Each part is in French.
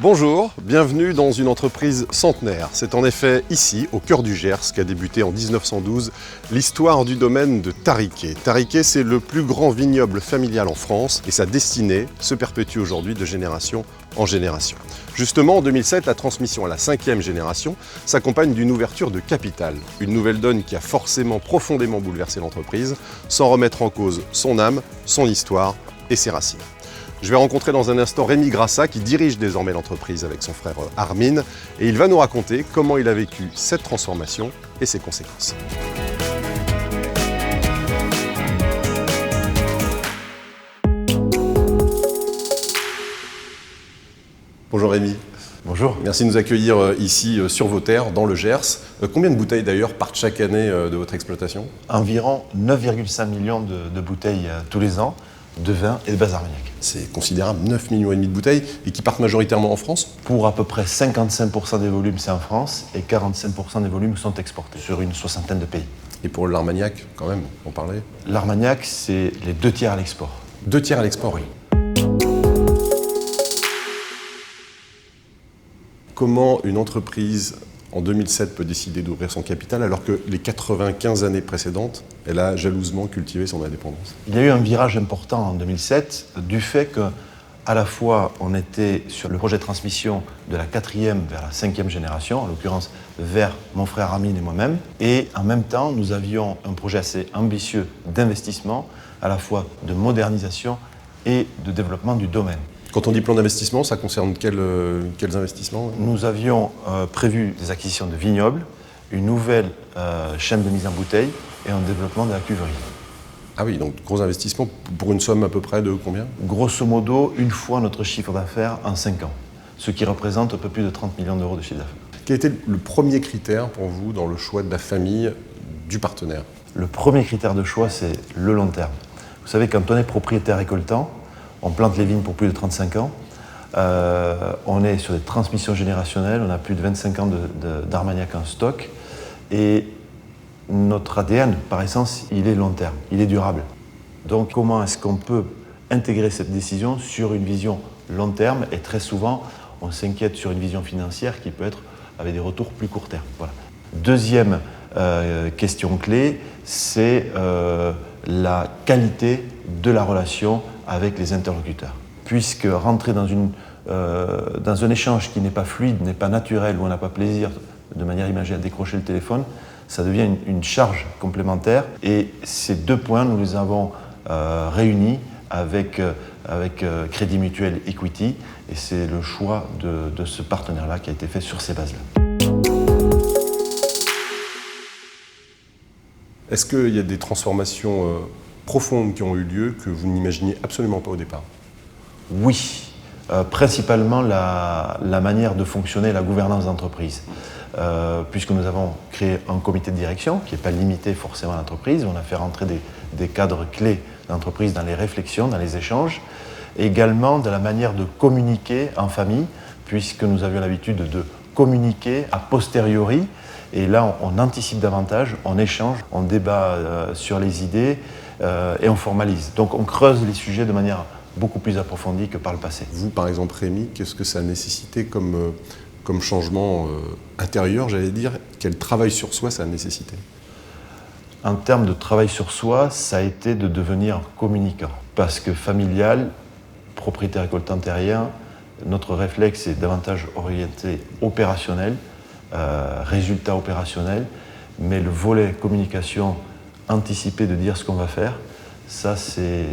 Bonjour, bienvenue dans une entreprise centenaire. C'est en effet ici, au cœur du Gers, qu'a débuté en 1912 l'histoire du domaine de Tariquet. Tariquet, c'est le plus grand vignoble familial en France et sa destinée se perpétue aujourd'hui de génération en génération. Justement, en 2007, la transmission à la 5e génération s'accompagne d'une ouverture de capital. Une nouvelle donne qui a forcément profondément bouleversé l'entreprise, sans remettre en cause son âme, son histoire et ses racines. Je vais rencontrer dans un instant Rémi Grassat qui dirige désormais l'entreprise avec son frère Armin et il va nous raconter comment il a vécu cette transformation et ses conséquences. Bonjour Rémi. Bonjour. Merci de nous accueillir ici sur vos terres, dans le Gers. Combien de bouteilles d'ailleurs partent chaque année de votre exploitation? Environ 9,5 millions de bouteilles tous les ans de vin et de base armagnac. C'est considérable, 9,5 millions de bouteilles et qui partent majoritairement en France? Pour à peu près 55% des volumes, c'est en France et 45% des volumes sont exportés sur une soixantaine de pays. Et pour l'Armagnac, quand même, on parlait? L'Armagnac, c'est les 2 tiers à l'export. 2 tiers à l'export, oui. Comment une entreprise en 2007 peut décider d'ouvrir son capital alors que les 95 années précédentes, elle a jalousement cultivé son indépendance? Il y a eu un virage important en 2007 du fait qu'à la fois on était sur le projet de transmission de la 4e vers la 5e génération, en l'occurrence vers mon frère Armin et moi-même, et en même temps nous avions un projet assez ambitieux d'investissement, à la fois de modernisation et de développement du domaine. Quand on dit plan d'investissement, ça concerne quels investissements? Nous avions prévu des acquisitions de vignobles, une nouvelle chaîne de mise en bouteille et un développement de la cuverie. Ah oui, donc gros investissement pour une somme à peu près de combien? Grosso modo, une fois notre chiffre d'affaires en 5 ans, ce qui représente un peu plus de 30 millions d'euros de chiffre d'affaires. Quel était le premier critère pour vous dans le choix de la famille du partenaire? Le premier critère de choix, c'est le long terme. Vous savez, quand on est propriétaire récoltant, on plante les vignes pour plus de 35 ans. On est sur des transmissions générationnelles, on a plus de 25 ans d'Armagnac en stock. Et notre ADN, par essence, il est long terme, il est durable. Donc comment est-ce qu'on peut intégrer cette décision sur une vision long terme? Et très souvent, on s'inquiète sur une vision financière qui peut être avec des retours plus court terme. Voilà. Deuxième question clé, c'est la qualité de la relation avec les interlocuteurs. Puisque rentrer dans un échange qui n'est pas fluide, n'est pas naturel, où on n'a pas plaisir de manière imagée à décrocher le téléphone, ça devient une charge complémentaire. Et ces 2 points, nous les avons réunis avec Crédit Mutuel Equity. Et c'est le choix de ce partenaire-là qui a été fait sur ces bases-là. Est-ce qu'il y a des transformations profondes qui ont eu lieu que vous n'imaginiez absolument pas au départ? Oui, principalement la manière de fonctionner, la gouvernance d'entreprise. Puisque nous avons créé un comité de direction qui n'est pas limité forcément à l'entreprise, on a fait rentrer des cadres clés d'entreprise dans les réflexions, dans les échanges, également de la manière de communiquer en famille, puisque nous avions l'habitude de communiquer a posteriori. Et là, on anticipe davantage, on échange, on débat sur les idées et on formalise. Donc on creuse les sujets de manière beaucoup plus approfondie que par le passé. Vous, par exemple, Rémi, qu'est-ce que ça a nécessité comme changement intérieur, j'allais dire? Quel travail sur soi ça a nécessité? En termes de travail sur soi, ça a été de devenir communicant. Parce que familial, propriétaire récoltant terrien, notre réflexe est davantage orienté opérationnel, résultat opérationnel, mais le volet communication anticipé de dire ce qu'on va faire, ça c'est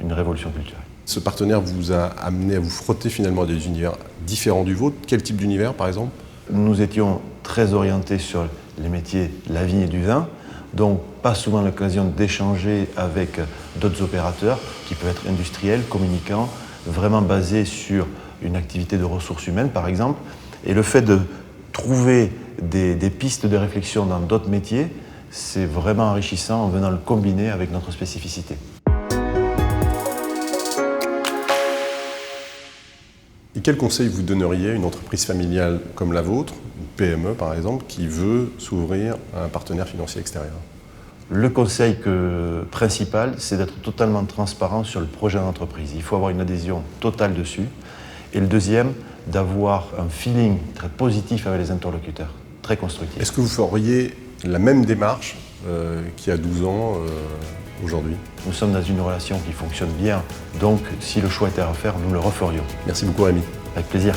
une révolution culturelle. Ce partenaire vous a amené à vous frotter finalement à des univers différents du vôtre. Quel type d'univers par exemple? Nous étions très orientés sur les métiers de la vigne et du vin, donc pas souvent l'occasion d'échanger avec d'autres opérateurs qui peuvent être industriels, communicants, vraiment basés sur une activité de ressources humaines par exemple. Et le fait de trouver des pistes de réflexion dans d'autres métiers, c'est vraiment enrichissant en venant le combiner avec notre spécificité. Et quel conseil vous donneriez à une entreprise familiale comme la vôtre, une PME par exemple, qui veut s'ouvrir à un partenaire financier extérieur? Le conseil principal, c'est d'être totalement transparent sur le projet d'entreprise. Il faut avoir une adhésion totale dessus Et le deuxième, d'avoir un feeling très positif avec les interlocuteurs, très constructif. Est-ce que vous feriez la même démarche qu'il y a 12 ans aujourd'hui? Nous sommes dans une relation qui fonctionne bien, donc si le choix était à refaire, nous le referions. Merci beaucoup Rémi. Avec plaisir.